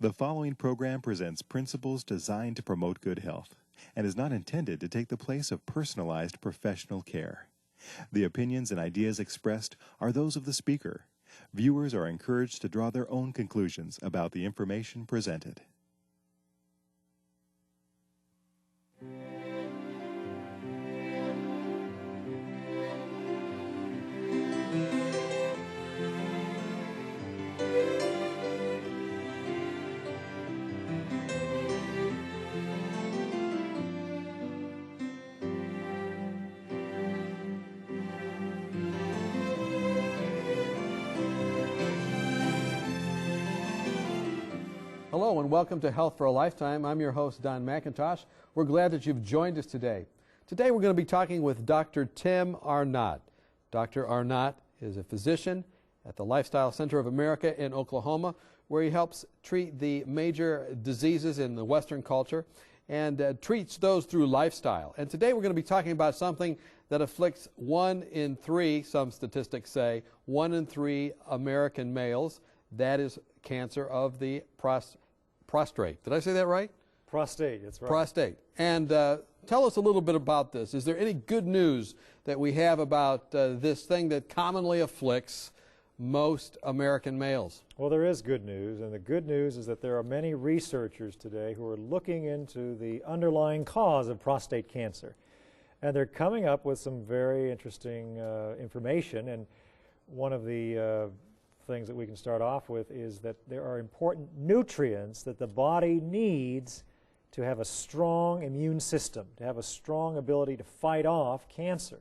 The following program presents principles designed to promote good health and is not intended to take the place of personalized professional care. The opinions and ideas expressed are those of the speaker. Viewers are encouraged to draw their own conclusions about the information presented. Hello and welcome to Health for a Lifetime. I'm your host, Don McIntosh. We're glad that you've joined us today. Today we're going to be talking with Dr. Tim Arnott. Dr. Arnott is a physician at the Lifestyle Center of America in Oklahoma, where he helps treat the major diseases in the Western culture and treats those through lifestyle. And today we're going to be talking about something that afflicts 1 in 3, some statistics say, 1 in 3 American males. That is cancer of the prostate. Did I say that right? Prostate, that's right. Prostate. And tell us a little bit about this. Is there any good news that we have about this thing that commonly afflicts most American males? Well, there is good news, and the good news is that there are many researchers today who are looking into the underlying cause of prostate cancer. And they're coming up with some very interesting information, and one of the things that we can start off with is that there are important nutrients that the body needs to have a strong immune system, to have a strong ability to fight off cancer.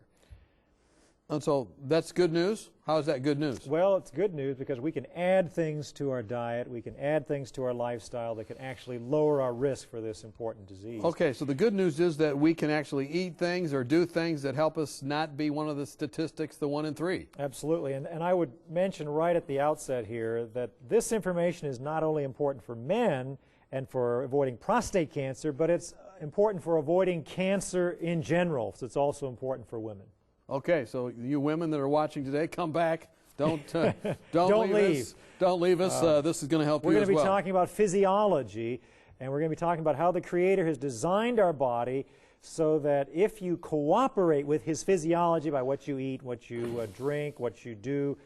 And so that's good news? How is that good news? Well, it's good news because we can add things to our diet, we can add things to our lifestyle that can actually lower our risk for this important disease. Okay, so the good news is that we can actually eat things or do things that help us not be one of the statistics, the 1 in 3. Absolutely, and I would mention right at the outset here that this information is not only important for men and for avoiding prostate cancer, but it's important for avoiding cancer in general, so it's also important for women. Okay, so you women that are watching today, come back. Don't leave. Don't leave us. This is going to help you as well. We're going to be talking about physiology, and we're going to be talking about how the Creator has designed our body so that if you cooperate with His physiology by what you eat, what you drink, what you do,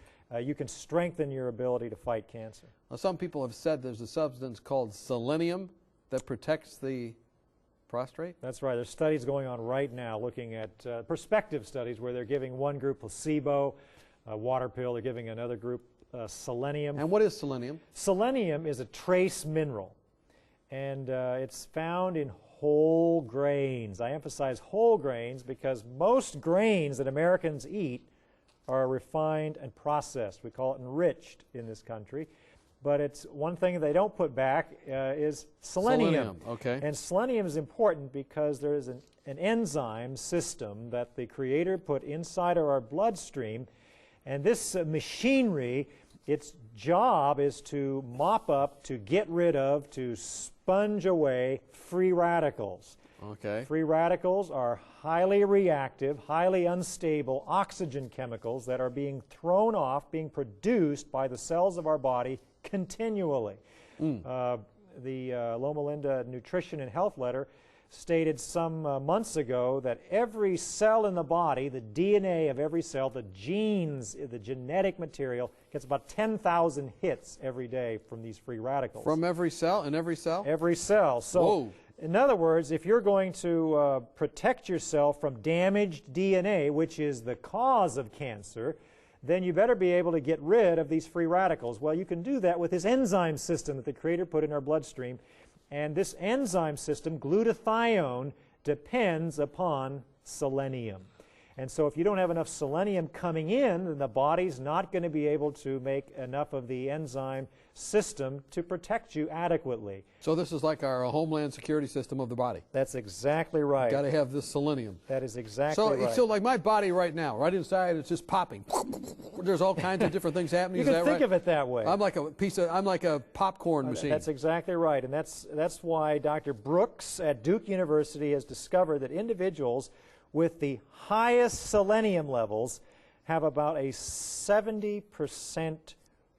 you can strengthen your ability to fight cancer. Now, some people have said there's a substance called selenium that protects the prostate? That's right. There's studies going on right now looking at prospective studies where they're giving one group placebo, a water pill, they're giving another group selenium. And what is selenium? Selenium is a trace mineral, and it's found in whole grains. I emphasize whole grains because most grains that Americans eat are refined and processed. We call it enriched in this country. But it's one thing they don't put back is selenium. Okay. And selenium is important because there is an enzyme system that the Creator put inside of our bloodstream. And this machinery, its job is to mop up, to get rid of, to sponge away free radicals. Okay. Free radicals are highly reactive, highly unstable oxygen chemicals that are being thrown off, being produced by the cells of our body continually. The Loma Linda Nutrition and Health Letter stated some months ago that every cell in the body, the DNA of every cell, the genes, the genetic material, gets about 10,000 hits every day from these free radicals. From every cell? In every cell? Every cell. So, whoa. In other words, if you're going to protect yourself from damaged DNA, which is the cause of cancer, then you better be able to get rid of these free radicals. Well, you can do that with this enzyme system that the Creator put in our bloodstream. And this enzyme system, glutathione, depends upon selenium. And so if you don't have enough selenium coming in, then the body's not going to be able to make enough of the enzyme system to protect you adequately. So this is like our homeland security system of the body. That's exactly right. Got to have this selenium. That is exactly right. So like my body right now, right inside, it's just popping. There's all kinds of different things happening. You can think of it that way. I'm like a popcorn machine. That's exactly right, and that's why Dr. Brooks at Duke University has discovered that individuals with the highest selenium levels have about a 70%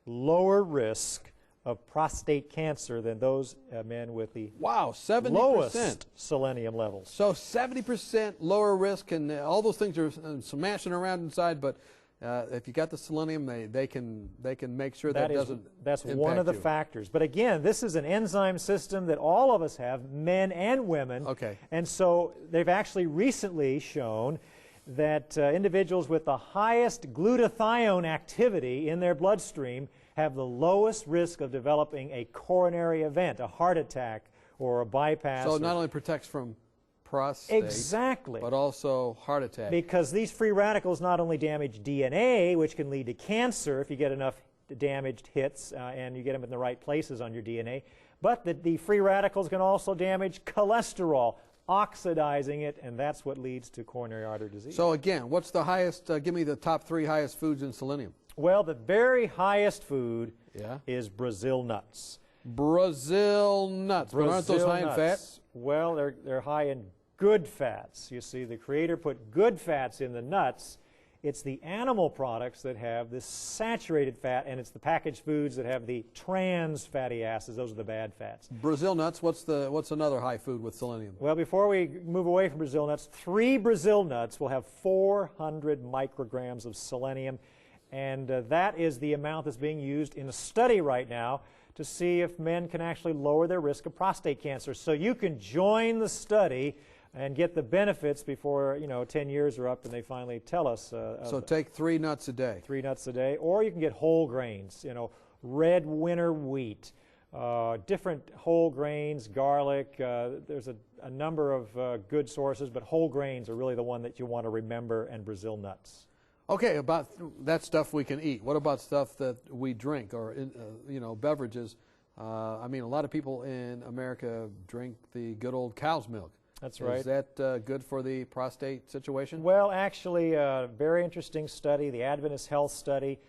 lower risk of prostate cancer than those men with the Wow, 70%. lowest selenium levels. So 70% lower risk, and all those things are smashing around inside, but if you got the selenium, they can make sure that doesn't That's impact one of the you. factors. But again, this is an enzyme system that all of us have, men and women. Okay. And so they've actually recently shown that individuals with the highest glutathione activity in their bloodstream have the lowest risk of developing a coronary event, a heart attack or a bypass. So it not only protects from prostate, exactly, but also heart attack. because these free radicals not only damage DNA, which can lead to cancer if you get enough damaged hits and you get them in the right places on your DNA, but the free radicals can also damage cholesterol, oxidizing it, and that's what leads to coronary artery disease. So again, what's the highest, give me the top 3 highest foods in selenium. Well, the very highest food Yeah. is Brazil nuts. Brazil nuts. But aren't those Brazil high in fat? nuts. Well, they're high in good fats. You see, the Creator put good fats in the nuts. It's the animal products that have this saturated fat, and it's the packaged foods that have the trans fatty acids. Those are the bad fats. Brazil nuts, what's another high food with selenium? Well, before we move away from Brazil nuts, 3 Brazil nuts will have 400 micrograms of selenium, and that is the amount that's being used in a study right now to see if men can actually lower their risk of prostate cancer. So you can join the study and get the benefits before 10 years are up and they finally tell us. So take 3 nuts a day. 3 nuts a day, or you can get whole grains, red winter wheat, different whole grains, garlic. There's a number of good sources, but whole grains are really the one that you want to remember, and Brazil nuts. Okay, about that stuff we can eat. What about stuff that we drink or beverages? I mean, a lot of people in America drink the good old cow's milk. That's right. Is that good for the prostate situation? Well, actually, a very interesting study, the Adventist Health Study.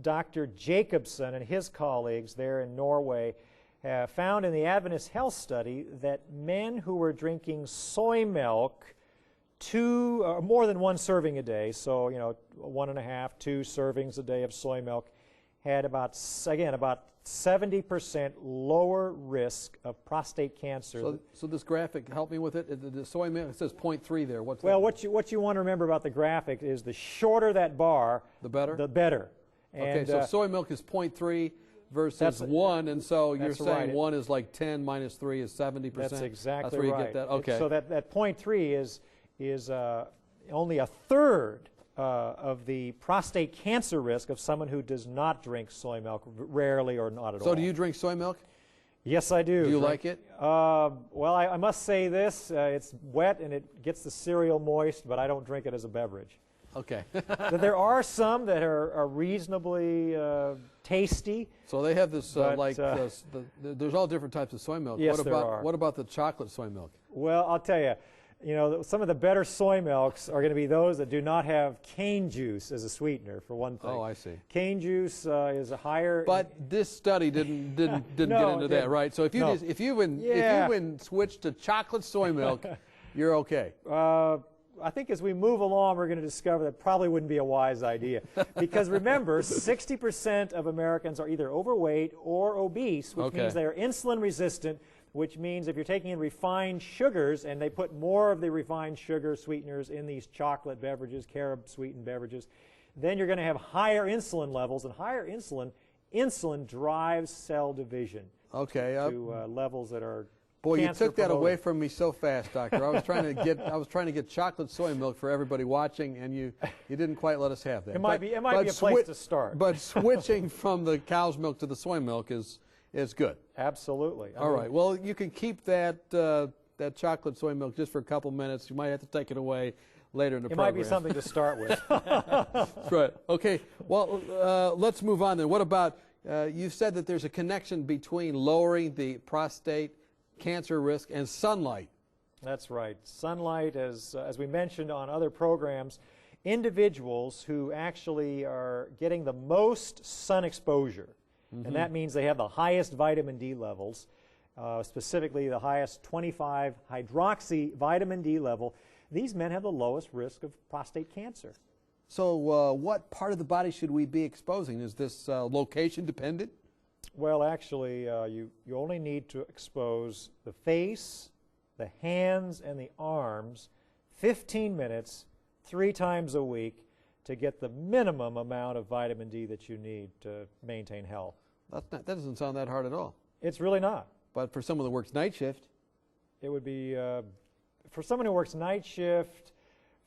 Dr. Jacobson and his colleagues there in Norway have found in the Adventist Health Study that men who were drinking soy milk more than 1 serving a day, so 1.5, 2 servings a day of soy milk, had about 70% lower risk of prostate cancer. So this graphic, help me with it. The soy milk, it says 0.3 there. What's well, that? what you want to remember about the graphic is the shorter that bar, the better? The better. Okay, and, so soy milk is 0.3 versus 1, and so you're saying right. 1 is like 10 minus 3 is 70%? That's exactly That's where you right. get that? Okay. So that 0.3 is only a third of the prostate cancer risk of someone who does not drink soy milk, rarely or not at all. So do you drink soy milk? Yes, I do. Do you like it? Well, I must say this. It's wet and it gets the cereal moist, but I don't drink it as a beverage. Okay. There are some that are reasonably tasty. So they have this, But, there's all different types of soy milk. Yes, what there about, are. What about the chocolate soy milk? Well, I'll tell you, some of the better soy milks are going to be those that do not have cane juice as a sweetener, for one thing. Oh, I see. Cane juice is a higher. But this study didn't No, get into it that, didn't. right? So if you No. if you Yeah. switch to chocolate soy milk, you're okay. I think as we move along, we're going to discover that probably wouldn't be a wise idea. Because remember, 60% of Americans are either overweight or obese, which means they are insulin resistant, which means if you're taking in refined sugars, and they put more of the refined sugar sweeteners in these chocolate beverages, carob-sweetened beverages, then you're going to have higher insulin levels, and higher insulin drives cell division to levels that are Boy, you took that cancer-promoting. away from me so fast, doctor. I was trying to get chocolate soy milk for everybody watching, and you didn't quite let us have that. It might be a place to start. But switching from the cow's milk to the soy milk is good. Absolutely. All right. Well, you can keep that that chocolate soy milk just for a couple minutes. You might have to take it away later in the program. It might be something to start with. That's right. Okay. Well, let's move on then. What about you said that there's a connection between lowering the prostate cancer risk and sunlight. That's right. Sunlight, as we mentioned on other programs, individuals who actually are getting the most sun exposure, and that means they have the highest vitamin D levels, specifically the highest 25 hydroxy vitamin D level, these men have the lowest risk of prostate cancer. So what part of the body should we be exposing? Is this location dependent? Well, actually, you only need to expose the face, the hands, and the arms 15 minutes, 3 times a week to get the minimum amount of vitamin D that you need to maintain health. That doesn't sound that hard at all. It's really not. But for someone that works night shift, it would be, for someone who works night shift,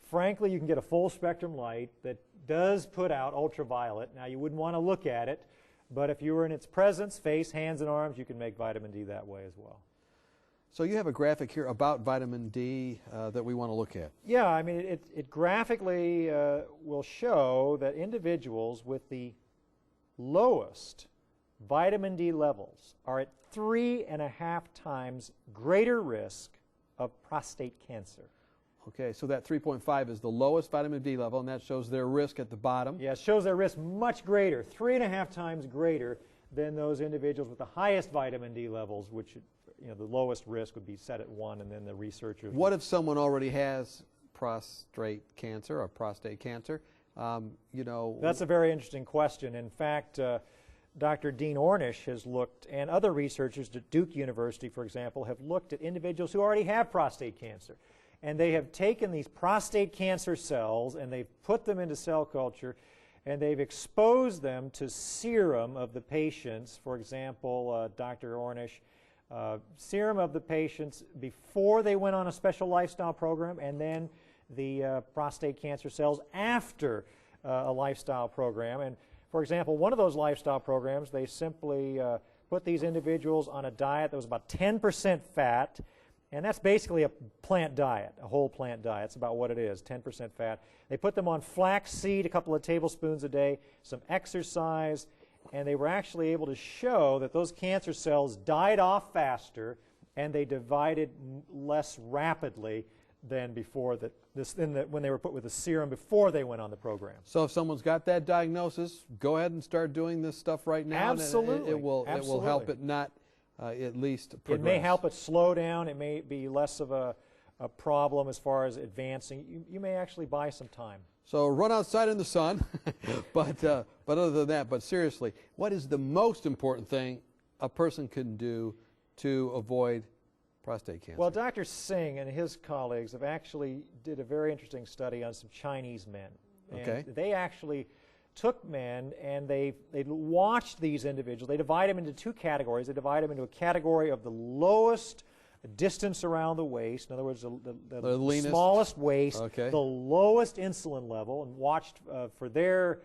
frankly, you can get a full spectrum light that does put out ultraviolet. Now, you wouldn't want to look at it, but if you were in its presence, face, hands, and arms, you can make vitamin D that way as well. So you have a graphic here about vitamin D that we want to look at. Yeah, I mean, it graphically will show that individuals with the lowest vitamin D levels are at 3.5 times greater risk of prostate cancer. Okay, so that 3.5 is the lowest vitamin D level, and that shows their risk at the bottom. Yeah, it shows their risk much greater, 3.5 times greater than those individuals with the highest vitamin D levels, which, you know, the lowest risk would be set at 1, and then the researchers... What if someone already has prostate cancer or prostate cancer? You know... That's a very interesting question. In fact, Dr. Dean Ornish has looked, and other researchers at Duke University, for example, have looked at individuals who already have prostate cancer. And they have taken these prostate cancer cells and they've put them into cell culture and they've exposed them to serum of the patients. For example, Dr. Ornish, serum of the patients before they went on a special lifestyle program, and then the prostate cancer cells after a lifestyle program. And for example, one of those lifestyle programs, they simply put these individuals on a diet that was about 10% fat. And that's basically a plant diet, a whole plant diet. It's about what it is, 10% fat. They put them on flaxseed, a couple of tablespoons a day, some exercise, and they were actually able to show that those cancer cells died off faster and they divided less rapidly than before when they were put with the serum before they went on the program. So if someone's got that diagnosis, go ahead and start doing this stuff right now. Absolutely. And it will help it not at least progress. It may help it slow down. It may be less of a problem as far as advancing. You may actually buy some time. So run outside in the sun, but other than that, but seriously, what is the most important thing a person can do to avoid prostate cancer? Well, Dr. Singh and his colleagues have actually did a very interesting study on some Chinese men. Okay. And they actually took men and they watched these individuals. They divide them into 2 categories. They divide them into a category of the lowest distance around the waist, in other words, the smallest waist, okay, the lowest insulin level, and watched for their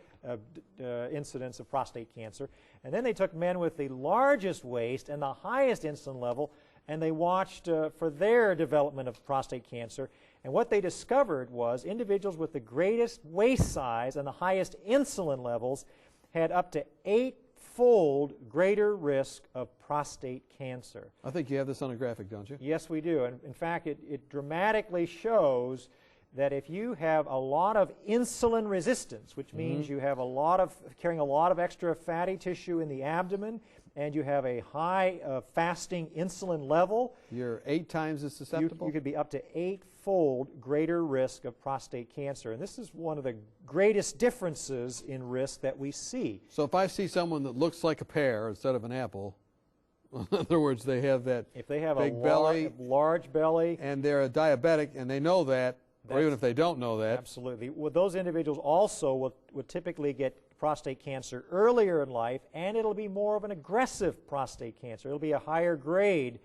incidence of prostate cancer. And then they took men with the largest waist and the highest insulin level, and they watched for their development of prostate cancer. And what they discovered was individuals with the greatest waist size and the highest insulin levels had up to 8-fold greater risk of prostate cancer. I think you have this on a graphic, don't you? Yes, we do. And in fact, it dramatically shows that if you have a lot of insulin resistance, which means you have carrying a lot of extra fatty tissue in the abdomen, and you have a high fasting insulin level, you're 8 times as susceptible. You could be up to 8-fold greater risk of prostate cancer. And this is one of the greatest differences in risk that we see. So if I see someone that looks like a pear instead of an apple, in other words, they have that if they have big belly, large belly, and they're a diabetic, and they know that, or even if they don't know that. Absolutely. Well, those individuals also would typically get prostate cancer earlier in life, and it'll be more of an aggressive prostate cancer. It'll be a higher grade,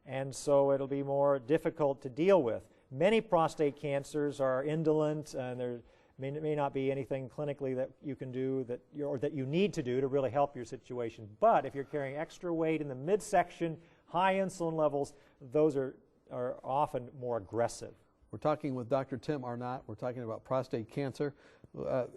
and so it'll be more difficult to deal with. Many prostate cancers are indolent, and there may not be anything clinically that you can do or that you need to do to really help your situation. But if you're carrying extra weight in the midsection, high insulin levels, those are often more aggressive. We're talking with Dr. Tim Arnott. We're talking about prostate cancer.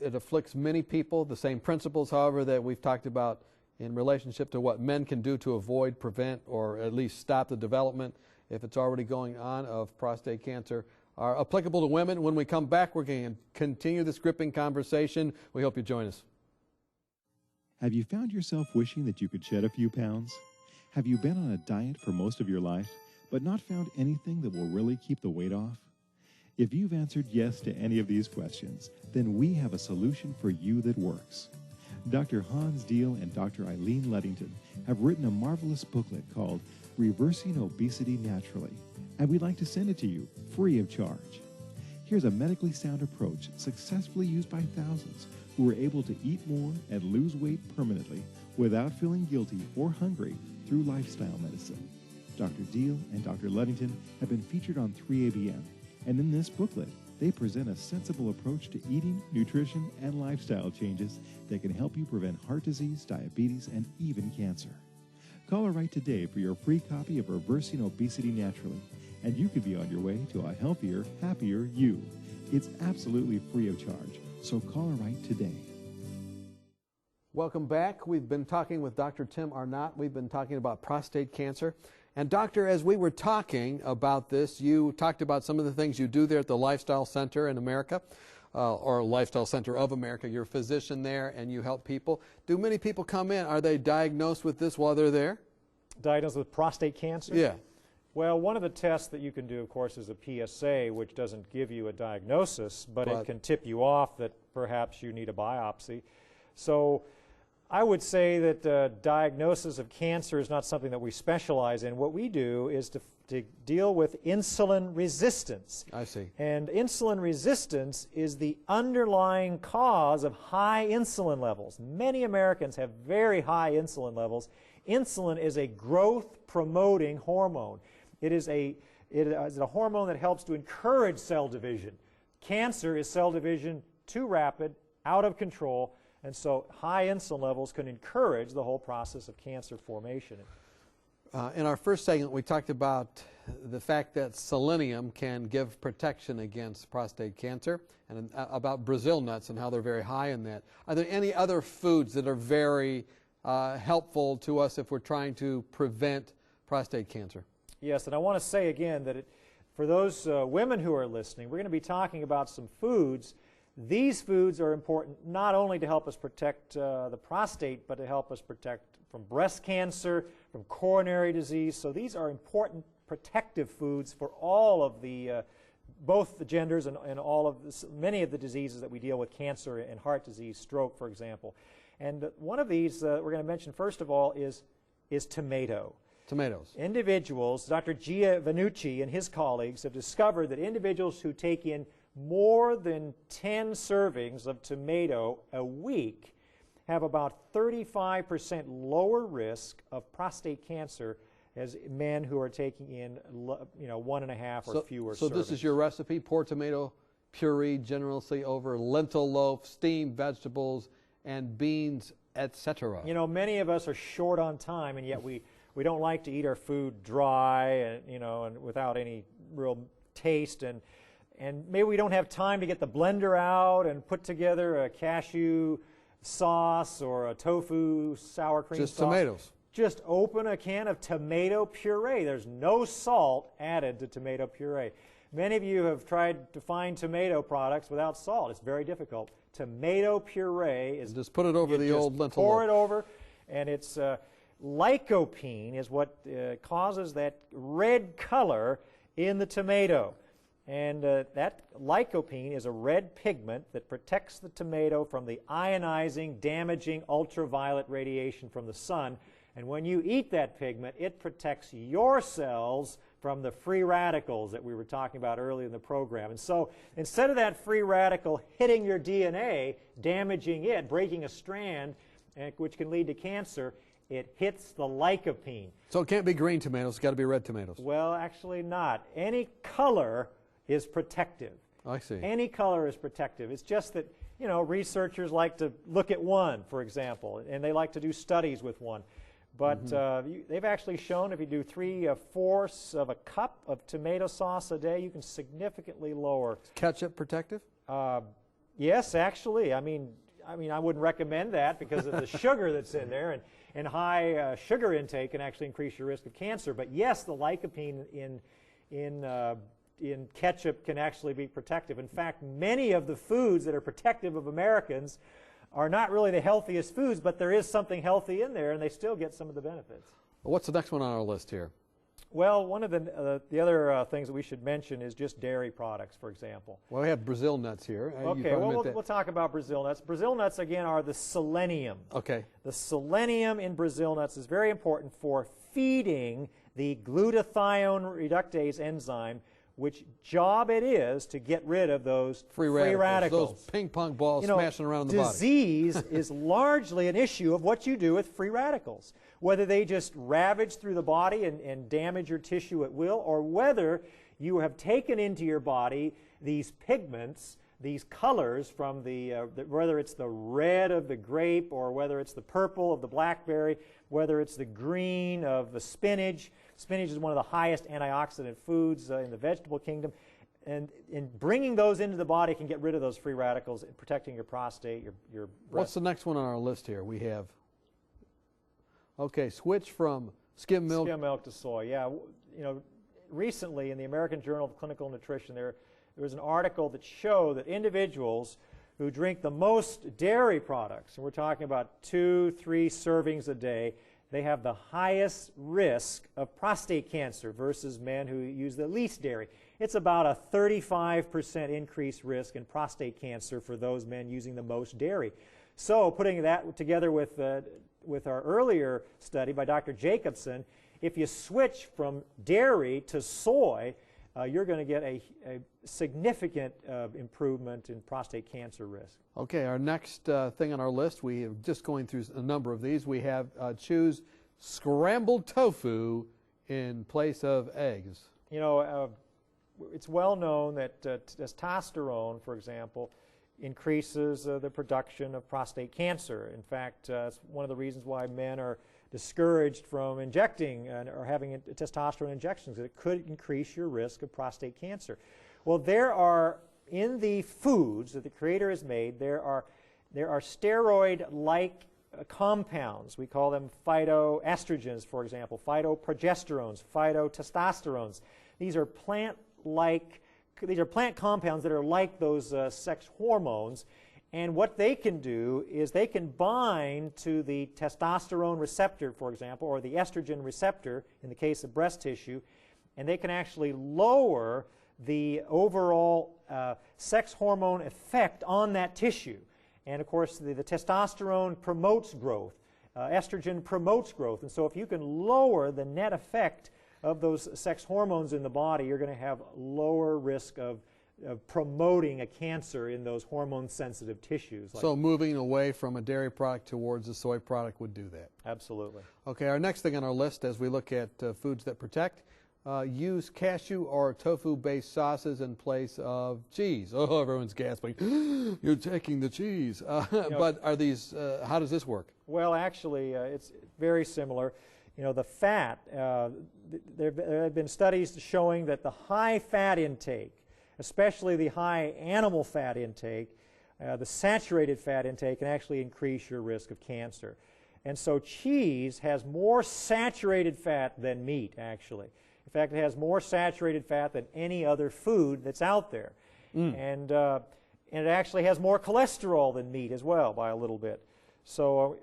It afflicts many people. The same principles, however, that we've talked about in relationship to what men can do to avoid, prevent, or at least stop the development, if it's already going on, of prostate cancer, are applicable to women. When we come back, we're going to continue this gripping conversation. We hope you join us. Have you found yourself wishing that you could shed a few pounds? Have you been on a diet for most of your life, but not found anything that will really keep the weight off? If you've answered yes to any of these questions, then we have a solution for you that works. Dr. Hans Deal and Dr. Eileen Luddington have written a marvelous booklet called Reversing Obesity Naturally, and we'd like to send it to you free of charge. Here's a medically sound approach successfully used by thousands who were able to eat more and lose weight permanently without feeling guilty or hungry through lifestyle medicine. Dr. Deal and Dr. Luddington have been featured on 3ABM, and in this booklet, they present a sensible approach to eating, nutrition, and lifestyle changes that can help you prevent heart disease, diabetes, and even cancer. Call or write today for your free copy of Reversing Obesity Naturally, and you could be on your way to a healthier, happier you. It's absolutely free of charge, so call or write today. Welcome back. We've been talking with Dr. Tim Arnott. We've been talking about prostate cancer. And doctor, as we were talking about this, you talked about some of the things you do there at the Lifestyle Center in America, or Lifestyle Center of America. You're a physician there and you help people. Do many people come in? Are they diagnosed with this while they're there? Diagnosed with prostate cancer? Yeah. Well, one of the tests that you can do, of course, is a PSA, which doesn't give you a diagnosis, but it can tip you off that perhaps you need a biopsy. So I would say that diagnosis of cancer is not something that we specialize in. What we do is to deal with insulin resistance. I see. And insulin resistance is the underlying cause of high insulin levels. Many Americans have very high insulin levels. Insulin is a growth-promoting hormone. It is a hormone that helps to encourage cell division. Cancer is cell division too rapid, out of control, and so high insulin levels can encourage the whole process of cancer formation. In our first segment, we talked about the fact that selenium can give protection against prostate cancer, and about Brazil nuts and how they're very high in that. Are there any other foods that are very helpful to us if we're trying to prevent prostate cancer? Yes, and I want to say again that for those women who are listening, we're going to be talking about some foods. These foods are important not only to help us protect the prostate, but to help us protect from breast cancer, from coronary disease. So these are important protective foods for all of the, both the genders and all of many of the diseases that we deal with, cancer and heart disease, stroke, for example. And one of these we're going to mention first of all is tomato. Tomatoes. Individuals, Dr. Giovannucci and his colleagues have discovered that individuals who take in more than 10 servings of tomato a week have about 35% lower risk of prostate cancer as men who are taking in 1.5 or fewer servings. So this is your recipe: pour tomato puree generously over lentil loaf, steamed vegetables, and beans, etc. You know, many of us are short on time, and yet we don't like to eat our food dry and without any real taste, and maybe we don't have time to get the blender out and put together a cashew sauce or a tofu sour cream sauce. Just tomatoes. Just open a can of tomato puree. There's no salt added to tomato puree. Many of you have tried to find tomato products without salt. It's very difficult. Tomato puree is... Just put it over the old lentil pour loaf. it over, and it's... lycopene is what causes that red color in the tomato. And that lycopene is a red pigment that protects the tomato from the ionizing, damaging ultraviolet radiation from the sun. And when you eat that pigment, it protects your cells from the free radicals that we were talking about earlier in the program. And so instead of that free radical hitting your DNA, damaging it, breaking a strand, which can lead to cancer, it hits the lycopene. So it can't be green tomatoes, it's got to be red tomatoes. Well, actually not. Any color is protective. I see. Any color is protective. It's just that, researchers like to look at one, for example, and they like to do studies with one. But they've actually shown if you do 3/4 of a cup of tomato sauce a day, you can significantly lower. Ketchup protective? Yes, actually. I mean, I wouldn't recommend that because of the sugar that's in there, and high sugar intake can actually increase your risk of cancer. But yes, the lycopene in ketchup can actually be protective. In fact, many of the foods that are protective of Americans are not really the healthiest foods, but there is something healthy in there, and they still get some of the benefits. What's the next one on our list here? Well, one of the other things that we should mention is just dairy products, for example. Well, we have Brazil nuts here. Okay, well, we'll talk about Brazil nuts. Brazil nuts, again, are the selenium. Okay. The selenium in Brazil nuts is very important for feeding the glutathione reductase enzyme, which job it is to get rid of those free radicals. Those ping pong balls smashing around in the body. Disease is largely an issue of what you do with free radicals, whether they just ravage through the body and damage your tissue at will, or whether you have taken into your body these pigments, these colors from whether it's the red of the grape or whether it's the purple of the blackberry, whether it's the green of the spinach. Spinach is one of the highest antioxidant foods in the vegetable kingdom. And in bringing those into the body can get rid of those free radicals, protecting your prostate, your breast. What's the next one on our list here? We have, okay, switch from skim milk. Skim milk to soy, yeah. Recently in the American Journal of Clinical Nutrition, there was an article that showed that individuals who drink the most dairy products, and we're talking about 2-3 servings a day, they have the highest risk of prostate cancer versus men who use the least dairy. It's about a 35% increased risk in prostate cancer for those men using the most dairy. So putting that together with our earlier study by Dr. Jacobson, if you switch from dairy to soy, you're going to get a significant improvement in prostate cancer risk. Okay, our next thing on our list, we are just going through a number of these. We have choose scrambled tofu in place of eggs. It's well known that testosterone, for example, increases the production of prostate cancer. In fact, it's one of the reasons why men are discouraged from injecting or having testosterone injections. It could increase your risk of prostate cancer. Well, there are, in the foods that the Creator has made, there are steroid-like compounds. We call them phytoestrogens, for example, phytoprogesterones, phytotestosterones. These are plant compounds that are like those sex hormones. And what they can do is they can bind to the testosterone receptor, for example, or the estrogen receptor in the case of breast tissue, and they can actually lower the overall sex hormone effect on that tissue. And of course, the testosterone promotes growth. Estrogen promotes growth. And so if you can lower the net effect of those sex hormones in the body, you're going to have lower risk of promoting a cancer in those hormone-sensitive tissues. So moving away from a dairy product towards a soy product would do that? Absolutely. Okay, our next thing on our list as we look at foods that protect, use cashew or tofu-based sauces in place of cheese. Oh, everyone's gasping. You're taking the cheese. But are these, how does this work? Well, actually, it's very similar. The fat, there have been studies showing that the high fat intake, especially the high animal fat intake, the saturated fat intake can actually increase your risk of cancer. And so cheese has more saturated fat than meat, actually. In fact, it has more saturated fat than any other food that's out there. And it actually has more cholesterol than meat as well by a little bit. So,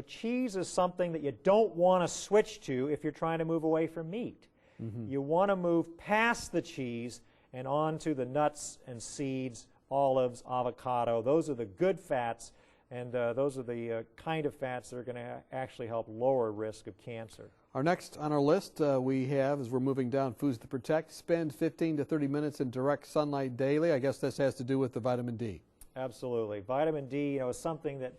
cheese is something that you don't want to switch to if you're trying to move away from meat. You want to move past the cheese and on to the nuts and seeds, olives, avocado. Those are the good fats, and those are the kind of fats that are going to actually help lower risk of cancer. Our next on our list we have, as we're moving down foods to protect, spend 15 to 30 minutes in direct sunlight daily. I guess this has to do with the vitamin D. Absolutely. Vitamin D, is something that,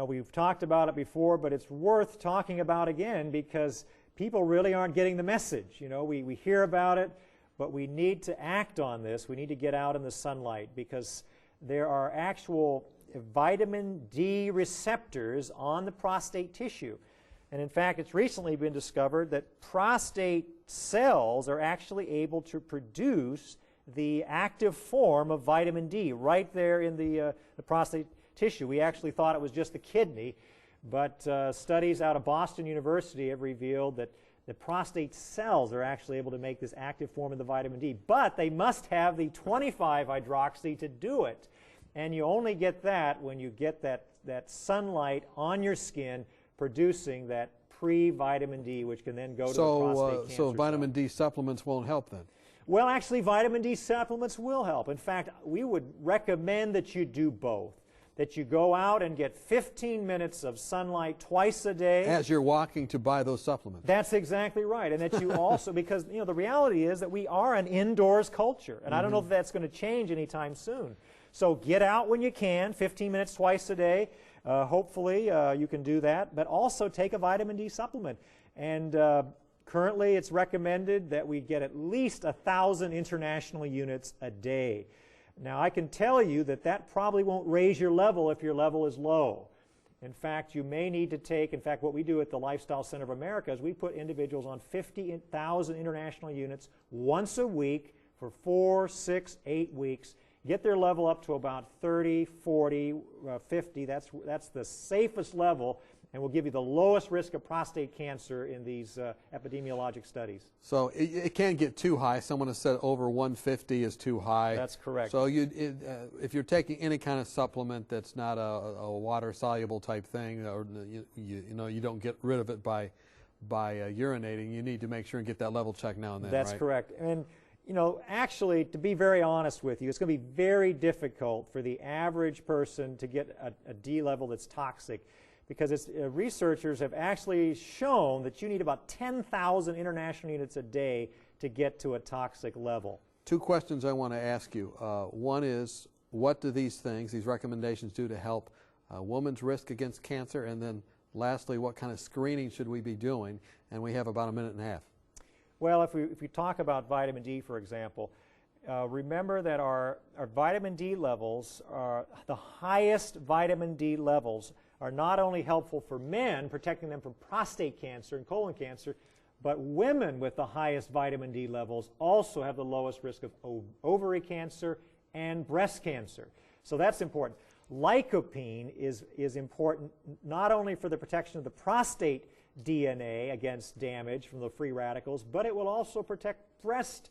we've talked about it before, but it's worth talking about again because people really aren't getting the message. We hear about it, but we need to act on this. We need to get out in the sunlight because there are actual vitamin D receptors on the prostate tissue. And in fact, it's recently been discovered that prostate cells are actually able to produce the active form of vitamin D right there in the prostate tissue. We actually thought it was just the kidney, but studies out of Boston University have revealed that the prostate cells are actually able to make this active form of the vitamin D, but they must have the 25-hydroxy to do it. And you only get that when you get that sunlight on your skin producing that free vitamin D, which can then go to the prostate cancer So vitamin cell. D supplements won't help then? Well, actually, vitamin D supplements will help. In fact, we would recommend that you do both. That you go out and get 15 minutes of sunlight twice a day. As you're walking to buy those supplements. That's exactly right. And that you also, because the reality is that we are an indoors culture. And I don't know if that's going to change anytime soon. So get out when you can, 15 minutes twice a day. Hopefully you can do that. But also take a vitamin D supplement. And currently it's recommended that we get at least 1,000 international units a day. Now, I can tell you that that probably won't raise your level if your level is low. In fact, you may need to take, in fact, what we do at the Lifestyle Center of America is we put individuals on 50,000 international units once a week for 4, 6, 8 weeks, get their level up to about 30, 40, 50. That's the safest level, and will give you the lowest risk of prostate cancer in these epidemiologic studies. So it can't get too high. Someone has said over 150 is too high. That's correct. So if you're taking any kind of supplement that's not a water-soluble type thing, or you don't get rid of it by urinating, you need to make sure and get that level checked now and then. That's right? correct. And actually, to be very honest with you, it's going to be very difficult for the average person to get a D level that's toxic, because researchers have actually shown that you need about 10,000 international units a day to get to a toxic level. Two questions I want to ask you. One is, what do these recommendations do to help a woman's risk against cancer? And then lastly, what kind of screening should we be doing? And we have about a minute and a half. Well, if we talk about vitamin D, for example, remember that our vitamin D levels, the highest vitamin D levels, are not only helpful for men, protecting them from prostate cancer and colon cancer, but women with the highest vitamin D levels also have the lowest risk of ovary cancer and breast cancer. So that's important. Lycopene is important not only for the protection of the prostate DNA against damage from the free radicals, but it will also protect breast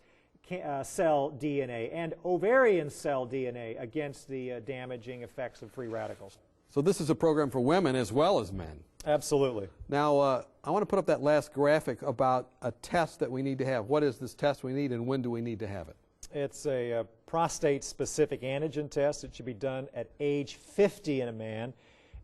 cell DNA and ovarian cell DNA against the damaging effects of free radicals. So this is a program for women as well as men. Absolutely. Now, I want to put up that last graphic about a test that we need to have. What is this test we need, and when do we need to have it? It's a prostate-specific antigen test. It should be done at age 50 in a man.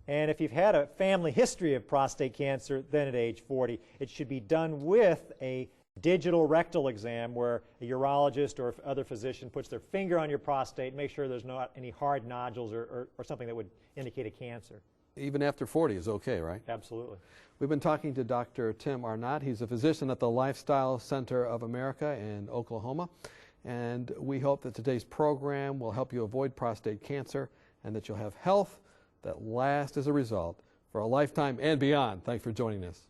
And if you've had a family history of prostate cancer, then at age 40. It should be done with a digital rectal exam where a urologist or other physician puts their finger on your prostate and make sure there's not any hard nodules or something that would indicate a cancer. Even after 40 is okay, right? Absolutely. We've been talking to Dr. Tim Arnott. He's a physician at the Lifestyle Center of America in Oklahoma. And we hope that today's program will help you avoid prostate cancer and that you'll have health that lasts as a result for a lifetime and beyond. Thanks for joining us.